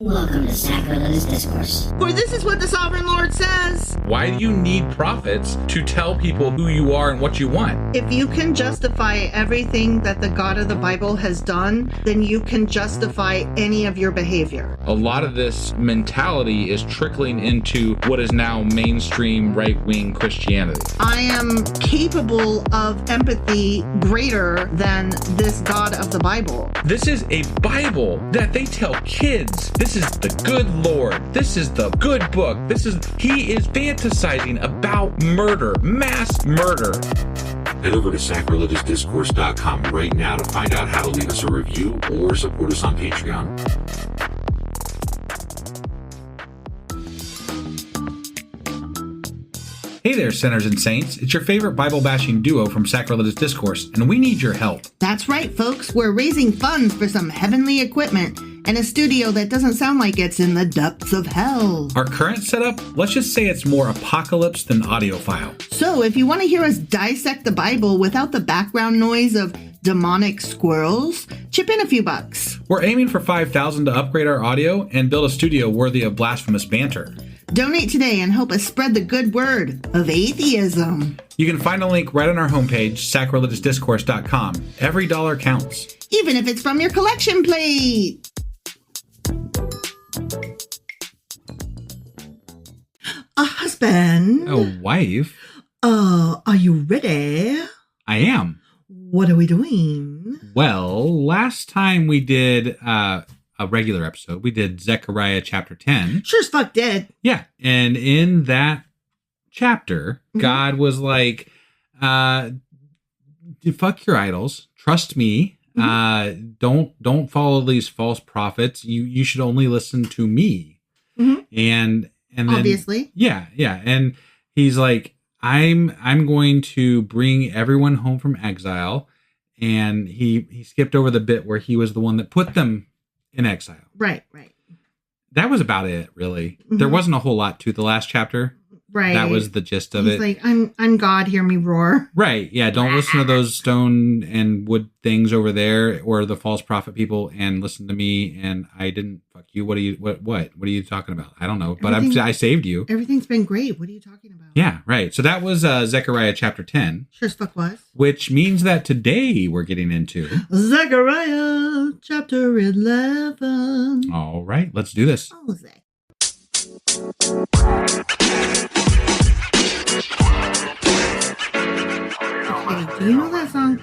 Welcome to Sacrilegious Discourse. For this is what the Sovereign Lord says. Why do you need prophets to tell people who you are and what you want? If you can justify everything that the God of the Bible has done, then you can justify any of your behavior. A lot of this mentality is trickling into what is now mainstream right-wing Christianity. I am capable of empathy greater than this God of the Bible. This is a Bible that they tell kids. This is the good Lord. This is the good book. He is fantasizing about murder, mass murder. Head over to sacrilegiousdiscourse.com right now to find out how to leave us a review or support us on Patreon. Hey there, sinners and saints. It's your favorite Bible-bashing duo from Sacrilegious Discourse, and we need your help. That's right, folks. We're raising funds for some heavenly equipment and a studio that doesn't sound like it's in the depths of hell. Our current setup, let's just say it's more apocalypse than audiophile. So if you want to hear us dissect the Bible without the background noise of demonic squirrels, chip in a few bucks. We're aiming for $5,000 to upgrade our audio and build a studio worthy of blasphemous banter. Donate today and help us spread the good word of atheism. You can find a link right on our homepage, sacrilegiousdiscourse.com. Every dollar counts. Even if it's from your collection plate. A husband. A wife? Are you ready? I am. What are we doing? Well, last time we did a regular episode, we did Zechariah Chapter 10. Sure as fuck did. Yeah. And in that chapter, God was like, fuck your idols. Trust me. Don't follow these false prophets. You should only listen to me. And then, obviously. Yeah. And he's like, I'm going to bring everyone home from exile. And he skipped over the bit where he was the one that put them in exile. Right. That was about it, really. There wasn't a whole lot to the last chapter. Right. That was the gist of it. He's like, I'm God, hear me roar. Right. Yeah. Don't listen to those stone and wood things over there or the false prophet people and listen to me. And I didn't fuck you. What are you talking about? I don't know. But I saved you. Everything's been great. What are you talking about? Yeah. Right. So that was Zechariah Chapter 10. Sure as fuck was. Which means that today we're getting into Zechariah Chapter 11. All right. Let's do this. Oh, Zach. Okay, do you know that song?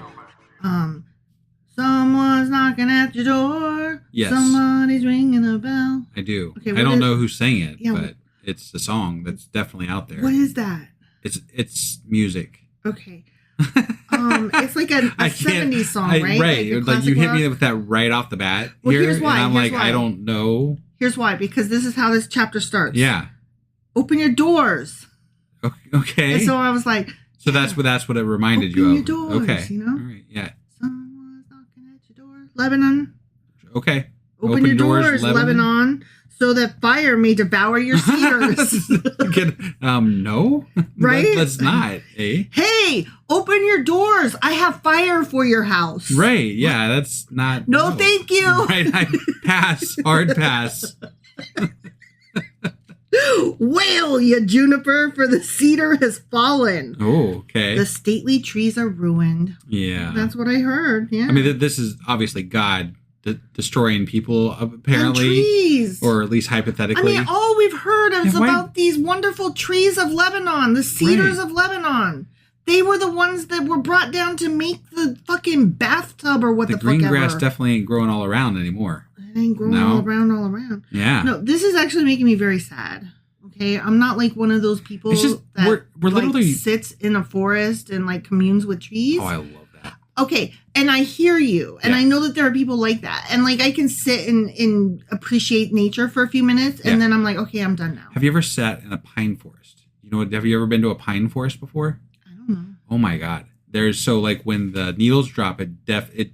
Someone's knocking at your door. Yes. Somebody's ringing a bell. I do. Okay, I don't know who sang it, Yeah, but it's a song that's definitely out there. What is that? It's music. Okay. It's like a 70s song, right? Right. a Like you classic hit rock? me with that right off the bat. Well, here, here's why, and I'm here's like, why. I don't know. Here's why, because this is how this chapter starts. Yeah. Open your doors. Okay. And so I was like, so that's what it reminded open you your of. doors, Okay. you know? All right. Yeah. Someone's knocking at your door. Lebanon. Okay. Open your doors, Lebanon, so that fire may devour your cedars. No. Right? Let's not, eh? Hey, open your doors. I have fire for your house. Right. Yeah, that's not. No, thank you. Right. I pass. Hard pass. Wail, you juniper, for the cedar has fallen. Oh, okay. The stately trees are ruined. Yeah. That's what I heard. Yeah. I mean, this is obviously God destroying people, apparently. And trees. Or at least hypothetically. I mean, all we've heard is Yeah, why- about these wonderful trees of Lebanon, the cedars of Lebanon. They were the ones that were brought down to make the fucking bathtub or what the fuck green ever. grass definitely ain't growing all around anymore. It ain't growing all around. Yeah. No, this is actually making me very sad. Okay, I'm not like one of those people It's just, that we're literally like, sits in a forest and like communes with trees. Oh, I love that. Okay, and I hear you, and I know that there are people like that, and like I can sit and appreciate nature for a few minutes, and then I'm like, okay, I'm done now. Have you ever sat in a pine forest? Have you ever been to a pine forest before? I don't know. Oh my God. Like when the needles drop, it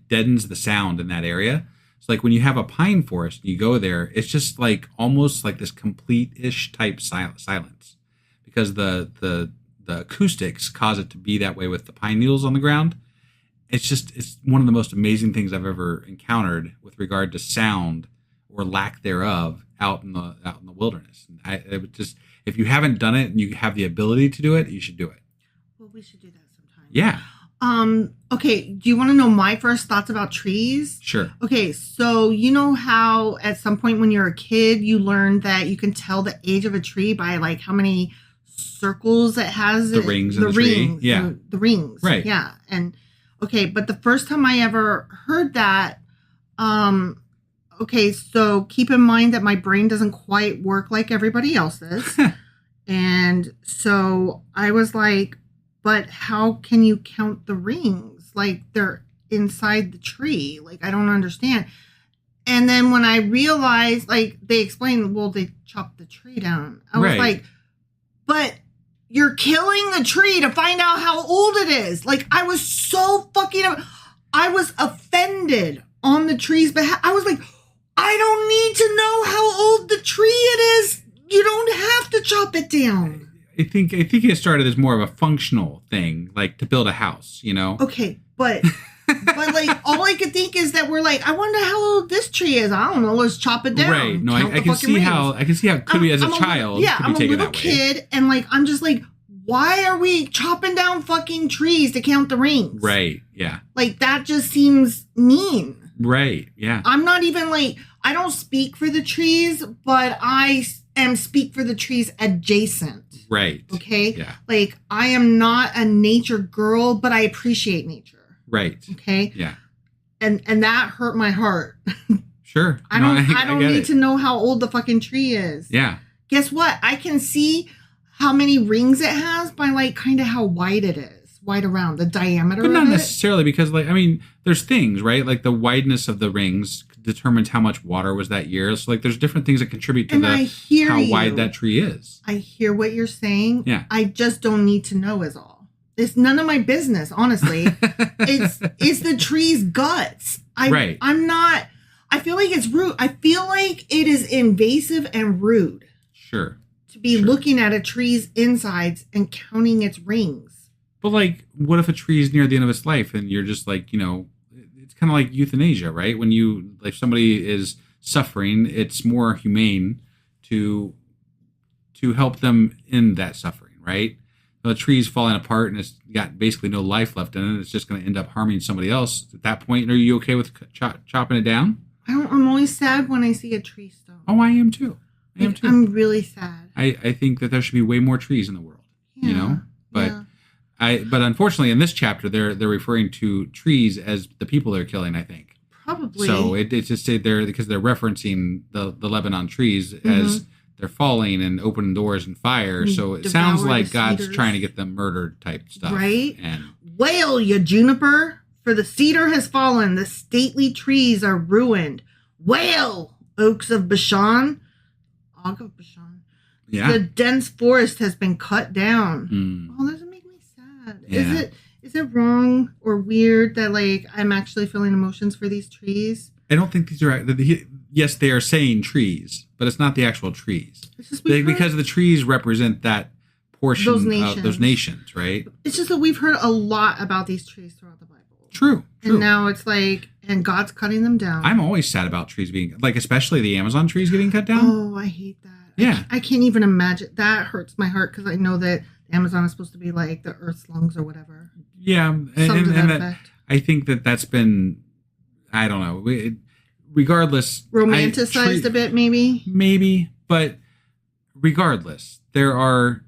deadens the sound in that area. It's like when you have a pine forest, you go there, it's just like almost like this complete-ish type silence because the acoustics cause it to be that way with the pine needles on the ground. It's one of the most amazing things I've ever encountered with regard to sound or lack thereof out in the wilderness. It would just, if you haven't done it and you have the ability to do it, you should do it. Well, we should do that sometime. Yeah. Okay, do you want to know my first thoughts about trees? Sure. Okay, so you know how at some point when you're a kid, you learn that you can tell the age of a tree by like how many circles it has. The rings in the tree. Yeah. The rings. Right. Yeah. And okay, but the first time I ever heard that, okay, so keep in mind that my brain doesn't quite work like everybody else's. And so I was like, but how can you count the rings? Like they're inside the tree. Like I don't understand. And then when I realized, like they explained, well, they chopped the tree down. I was like, but you're killing the tree to find out how old it is. Like I was so I was offended on the tree's behalf. I was like, I don't need to know how old the tree it is. You don't have to chop it down. I think it started as more of a functional thing, like to build a house, you know? Okay, but like all I could think is that we're like, I wonder how old this tree is. I don't know. Let's chop it down. Right. No, I can see how it could be as a child. Yeah, I'm a little kid, and like I'm just like, why are we chopping down fucking trees to count the rings? Right. Yeah. Like that just seems mean. Right. Yeah. I'm not even like, I don't speak for the trees, but I speak for the trees adjacent. Right. Okay. Yeah. Like I am not a nature girl, but I appreciate nature. Right. Okay. Yeah. And that hurt my heart. Sure. I don't need to know how old the fucking tree is. Yeah. Guess what? I can see how many rings it has by like kind of how wide it is. Wide around the diameter. But not of it. necessarily because like, I mean, there's things, right? Like the wideness of the rings determines how much water was that year. So like there's different things that contribute to how wide that tree is. I hear what you're saying. Yeah. I just don't need to know is all. It's none of my business, honestly. it's the tree's guts. I'm not, I feel like it's rude. I feel like it is invasive and rude. Sure. To be looking at a tree's insides and counting its rings. But like, what if a tree is near the end of its life and you're just like, you know, it's kind of like euthanasia, right? When you, like somebody is suffering, it's more humane to help them end that suffering, right? The tree's falling apart and it's got basically no life left in it. It's just going to end up harming somebody else. At that point, are you okay with chopping it down? I'm always sad when I see a tree stump. Oh, I am too. I'm really sad. I think that there should be way more trees in the world, you know? But but unfortunately in this chapter, they're referring to trees as the people they're killing, I think. Probably. So it's just there because they're referencing the Lebanon trees as they're falling and opening doors and fire. So it sounds like God's trying to get them murdered type stuff. Right? And wail, you juniper, for the cedar has fallen, the stately trees are ruined. Wail, oaks of Bashan. Og of Bashan. Yeah. The dense forest has been cut down. Oh, that doesn't make me sad. Yeah. Is it wrong or weird that like I'm actually feeling emotions for these trees? I don't think these are. Yes, they are saying trees, but it's not the actual trees. It's just because the trees represent that portion of those nations, right? It's just that we've heard a lot about these trees throughout the Bible. True. And now it's like, and God's cutting them down. I'm always sad about trees being, like, especially the Amazon trees getting cut down. Oh, I hate that. Yeah. I can't even imagine. That hurts my heart because I know that the Amazon is supposed to be like the Earth's lungs or whatever. Yeah. And I think that's been, I don't know. Regardless. Romanticized a bit, maybe? Maybe. But regardless, there are,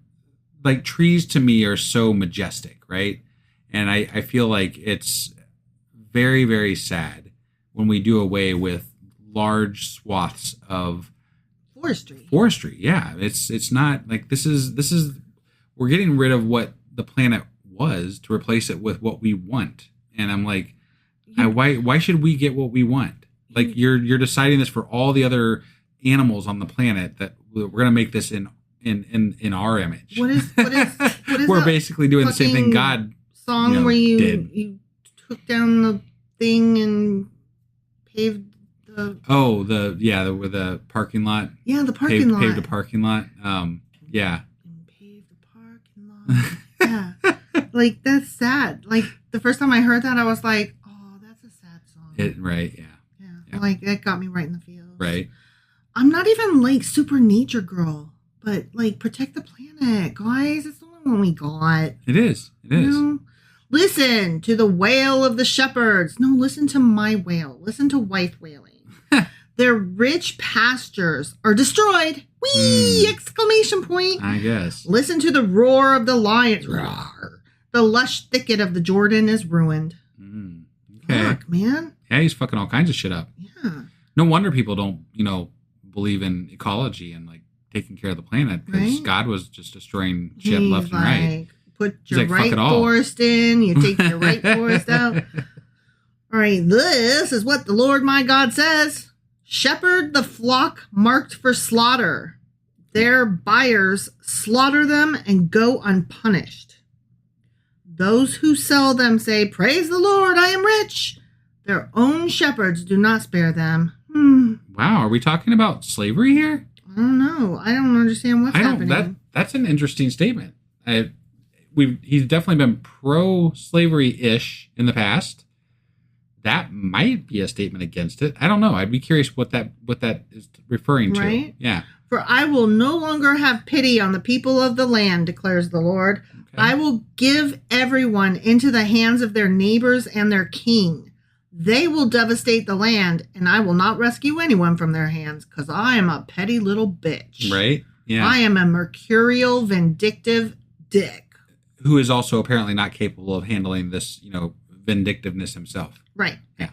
like, trees to me are so majestic, right? And I feel like it's very, very sad when we do away with large swaths of forestry. Yeah. It's not like this is we're getting rid of what the planet was to replace it with what we want. And I'm like, why should we get what we want? Like you're deciding this for all the other animals on the planet that we're going to make this in our image. What is we're basically doing the same thing God song where you took down the thing and paved the with the parking lot. Yeah, the parking lot. Paved the parking lot. Yeah. And paved the parking lot. Yeah. Like that's sad. Like the first time I heard that I was like, oh, that's a sad song. Yeah. Like that got me right in the feels. Right. I'm not even like super nature girl, but like protect the planet, guys. It's the only one we got. It is. It is. You know? Listen to the wail of the shepherds. No, listen to my wail. Listen to wife wailing. Their rich pastures are destroyed. Whee! Exclamation point. I guess. Listen to the roar of the lions. Roar. The lush thicket of the Jordan is ruined. Okay. Fuck, man. Yeah, he's fucking all kinds of shit up. Yeah. No wonder people don't, believe in ecology and like taking care of the planet, because Right? God was just destroying shit left and right. Put He's your like, "Fuck right it all." forest in, you take your right forest out. All right, this is what the Lord my God says. Shepherd the flock marked for slaughter. Their buyers slaughter them and go unpunished. Those who sell them say, praise the Lord, I am rich. Their own shepherds do not spare them. Wow, are we talking about slavery here? I don't know. I don't understand what's happening. That's an interesting statement. He's definitely been pro-slavery-ish in the past. That might be a statement against it. I don't know. I'd be curious what that is referring to. Right? Yeah. For I will no longer have pity on the people of the land, declares the Lord. Okay. I will give everyone into the hands of their neighbors and their king. They will devastate the land, and I will not rescue anyone from their hands, because I am a petty little bitch. Right? Yeah. I am a mercurial, vindictive dick. Who is also apparently not capable of handling this, vindictiveness himself. Right. Yeah.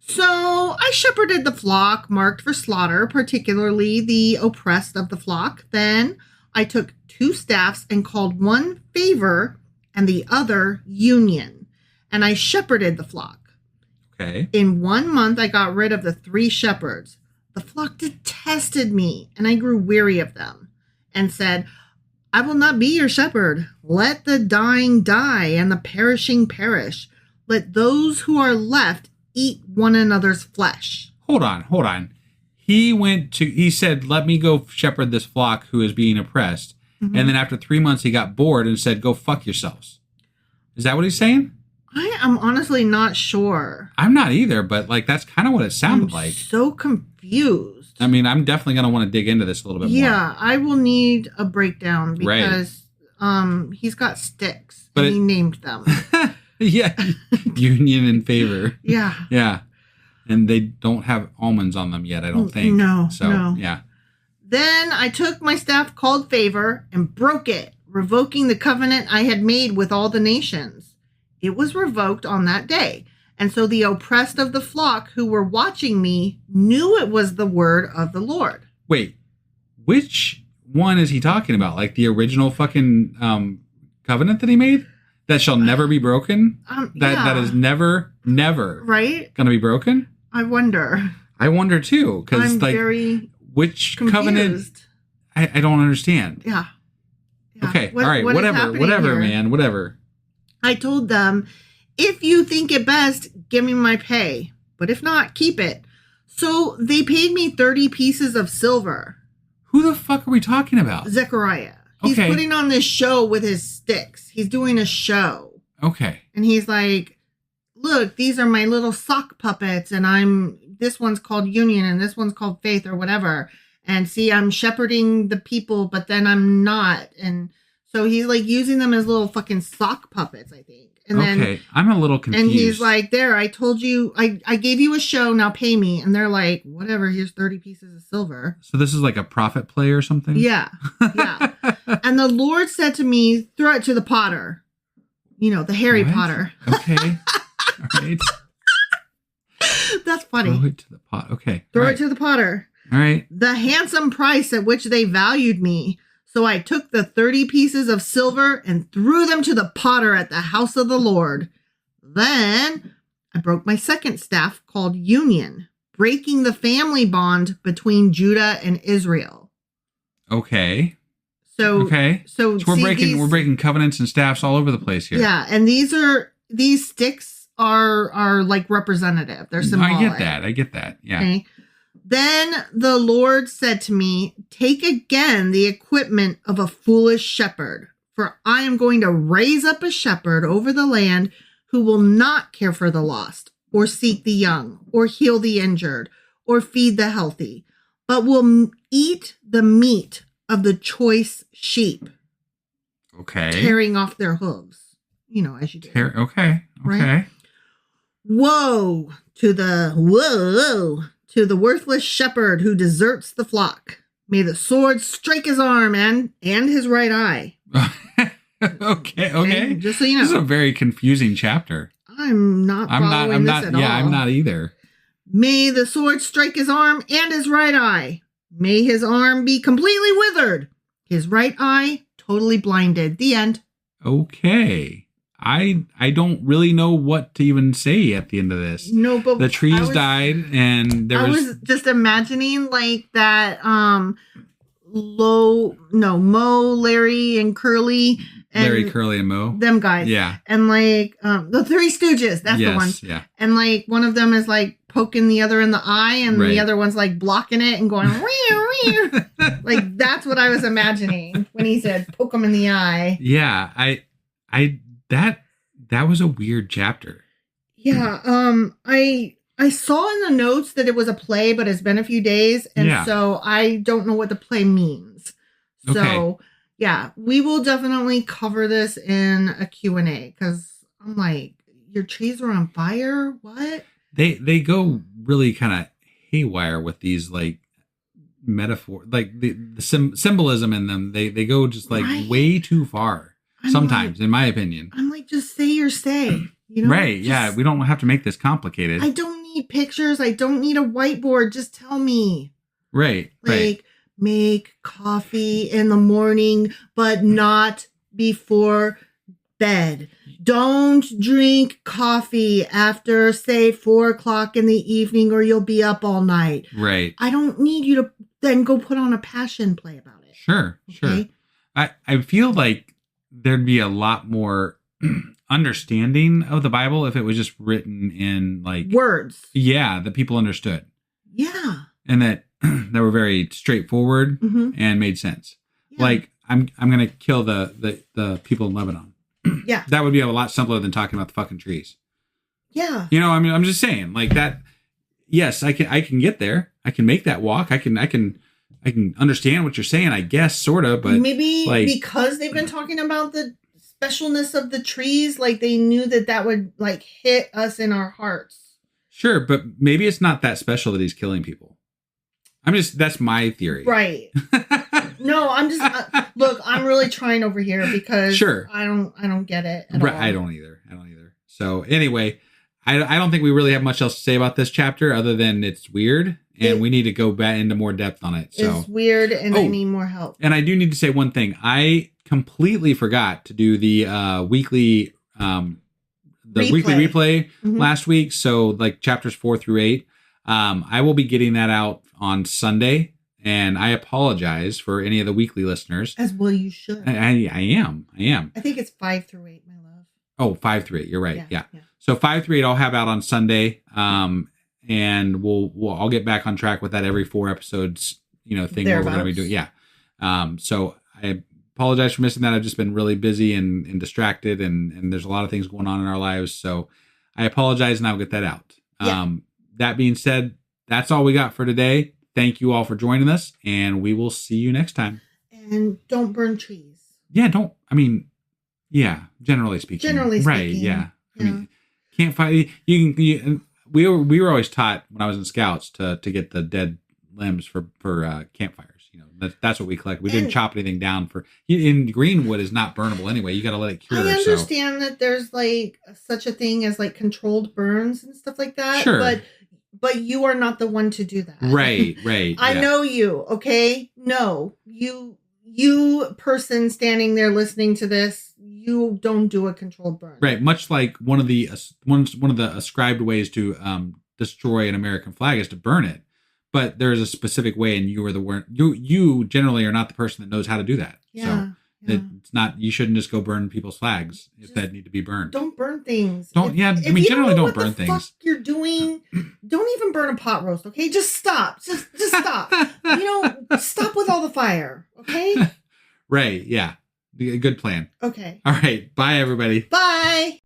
So I shepherded the flock marked for slaughter, particularly the oppressed of the flock. Then I took 2 staffs and called one favor and the other union, and I shepherded the flock. Okay. In 1 month, I got rid of the 3 shepherds. The flock detested me, and I grew weary of them and said, I will not be your shepherd. Let the dying die and the perishing perish. Let those who are left eat one another's flesh. Hold on. He said, let me go shepherd this flock who is being oppressed. Mm-hmm. And then after 3 months, he got bored and said, go fuck yourselves. Is that what he's saying? I am honestly not sure. I'm not either, but like that's kind of what it sounded like. So confused. I mean, I'm definitely going to want to dig into this a little bit more. Yeah, I will need a breakdown because he's got sticks But and he named them. Yeah. Union in favor. Yeah. Yeah. And they don't have almonds on them yet, I don't think. No. So, no. yeah. Then I took my staff called favor and broke it, revoking the covenant I had made with all the nations. It was revoked on that day. And so the oppressed of the flock who were watching me knew it was the word of the Lord. Wait, which one is he talking about? Like the original fucking covenant that he made? That shall never be broken? That is never right? going to be broken? I wonder. I wonder too. Because I'm like, very which confused. Covenant? I don't understand. Yeah. Okay. What- all right. what is Whatever, happening here? man. Whatever. I told them, if you think it best, give me my pay. But if not, keep it. So they paid me 30 pieces of silver. Who the fuck are we talking about? Zechariah. He's Okay. putting on this show with his sticks. He's doing a show. Okay. And he's like, look, these are my little sock puppets. And this one's called Union and this one's called Faith or whatever. And see, I'm shepherding the people, but then I'm not. And so he's like using them as little fucking sock puppets, I think. And then, I'm a little confused. and he's like, there, I told you, I gave you a show, now pay me. And they're like, whatever, here's 30 pieces of silver. So this is like a profit play or something? Yeah. Yeah. And the Lord said to me, throw it to the potter. You know, the Harry What? Potter. Okay. All right. That's funny. Throw it to the pot. Okay. Throw All it right. to the potter. All right. The handsome price at which they valued me. So I took the 30 pieces of silver and threw them to the potter at the house of the Lord. Then I broke my second staff called Union, breaking the family bond between Judah and Israel. Okay. So So we're see, we're breaking covenants and staffs all over the place here. Yeah, and these sticks are like representative. They're symbolic. I get that. Yeah. Okay. Then the Lord said to me, take again the equipment of a foolish shepherd, for I am going to raise up a shepherd over the land who will not care for the lost, or seek the young, or heal the injured, or feed the healthy. but will eat the meat of the choice sheep, Okay. tearing off their hooves. You know, as you do. Okay. Right? Woe to the worthless shepherd who deserts the flock. May the sword strike his arm and his right eye. Okay. Just so you know. This is a very confusing chapter. I'm not following this at all. Yeah, I'm not either. May the sword strike his arm and his right eye. May his arm be completely withered. His right eye totally blinded. The end. Okay. I don't really know what to even say at the end of this. No, but the trees died, and I was just imagining like that. Mo, Larry, and Curly. And Larry, Curly, and Mo. Them guys. Yeah. And like the Three Stooges. That's the ones. Yeah. And like one of them is like poking the other in the eye, and the other one's like blocking it and going like that's what I was imagining when he said poke him in the eye. Yeah. That was a weird chapter. Yeah. I saw in the notes that it was a play, but it's been a few days, and so I don't know what the play means. So. Okay. Yeah, we will definitely cover this in a Q&A because I'm like, your trees are on fire? What? They go really kind of haywire with these like metaphor, like the symbolism in them. They go just like way too far sometimes, in my opinion. I'm like, just say your say. You know? Right, yeah. We don't have to make this complicated. I don't need pictures. I don't need a whiteboard. Just tell me. Right, right. Make coffee in the morning, but not before bed. Don't drink coffee after, say, 4:00 in the evening, or you'll be up all night. Right. I don't need you to then go put on a passion play about it. Sure. I feel like there'd be a lot more understanding of the Bible if it was just written in like words. Yeah, that people understood. Yeah. And that were very straightforward and made sense. Yeah. Like I'm gonna kill the people in Lebanon. Yeah. That would be a lot simpler than talking about the fucking trees. Yeah. You know, I mean, I'm just saying, like that. Yes, I can get there. I can make that walk. I can understand what you're saying, I guess, sort of, but maybe like, because they've been talking about the specialness of the trees, like they knew that would like hit us in our hearts. Sure, but maybe it's not that special that he's killing people. That's my theory. Right. No, I'm just, look, I'm really trying over here because I don't get it at all. I don't either. So anyway, I don't think we really have much else to say about this chapter other than it's weird and we need to go back into more depth on it. So it's weird and I need more help. And I do need to say one thing. I completely forgot to do the weekly replay last week. So like chapters 4 through 8. I will be getting that out on Sunday, and I apologize for any of the weekly listeners. As well you should. I am. I think it's 5 through 8, my love. Oh, 5 through 8. You're right. Yeah. So 5 through 8 I'll have out on Sunday. And I'll get back on track with that every 4 episodes, thing where we're going to be doing. Yeah. So I apologize for missing that. I've just been really busy and distracted and there's a lot of things going on in our lives. So I apologize and I'll get that out. Yeah. That being said, that's all we got for today. Thank you all for joining us, and we will see you next time. And don't burn trees. Yeah, generally speaking. Right, yeah. I mean, can't fight. We were always taught when I was in Scouts to get the dead limbs for campfires. That's what we collect. We didn't chop anything down in greenwood is not burnable anyway. You got to let it cure. I understand that there's like such a thing as like controlled burns and stuff like that. Sure. But you are not the one to do that. Right. I know you, okay? No, you person standing there listening to this, you don't do a controlled burn. Right. Much like one of the ascribed ways to destroy an American flag is to burn it. But there is a specific way, and you generally are not the person that knows how to do that. Yeah. So it's not. You shouldn't just go burn people's flags if that need to be burned. Don't burn things. Generally don't burn things. Fuck you're doing. Don't even burn a pot roast. Okay, just stop. Just stop. Stop with all the fire. Okay. Right. Yeah. Good plan. Okay. All right. Bye, everybody. Bye.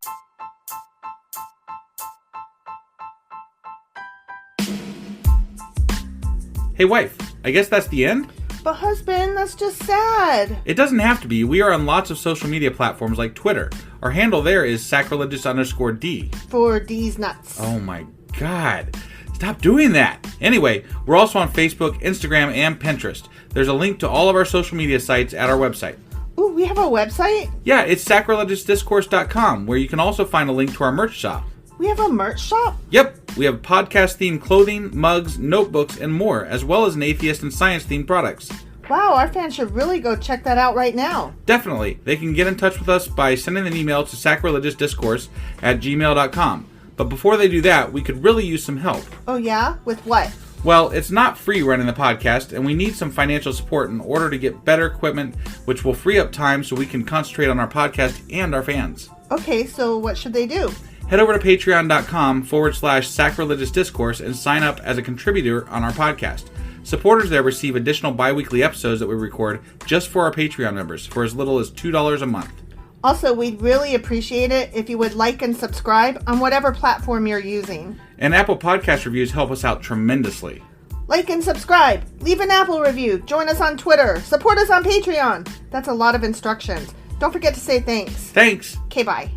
Hey, wife. I guess that's the end? But husband, that's just sad. It doesn't have to be. We are on lots of social media platforms like Twitter. Our handle there is sacrilegious_D. For D's nuts. Oh my God. Stop doing that. Anyway, we're also on Facebook, Instagram, and Pinterest. There's a link to all of our social media sites at our website. Ooh, we have a website? Yeah, it's sacrilegiousdiscourse.com, where you can also find a link to our merch shop. We have a merch shop? Yep, we have podcast-themed clothing, mugs, notebooks, and more, as well as an atheist and science-themed products. Wow, our fans should really go check that out right now. Definitely. They can get in touch with us by sending an email to sacrilegiousdiscourse@gmail.com. But before they do that, we could really use some help. Oh yeah? With what? Well, it's not free running the podcast, and we need some financial support in order to get better equipment, which will free up time so we can concentrate on our podcast and our fans. Okay, so what should they do? Head over to patreon.com/sacrilegious discourse and sign up as a contributor on our podcast. Supporters there receive additional bi-weekly episodes that we record just for our Patreon members for as little as $2 a month. Also, we'd really appreciate it if you would like and subscribe on whatever platform you're using. And Apple Podcast reviews help us out tremendously. Like and subscribe, leave an Apple review, join us on Twitter, support us on Patreon. That's a lot of instructions. Don't forget to say thanks. Thanks. Okay, bye.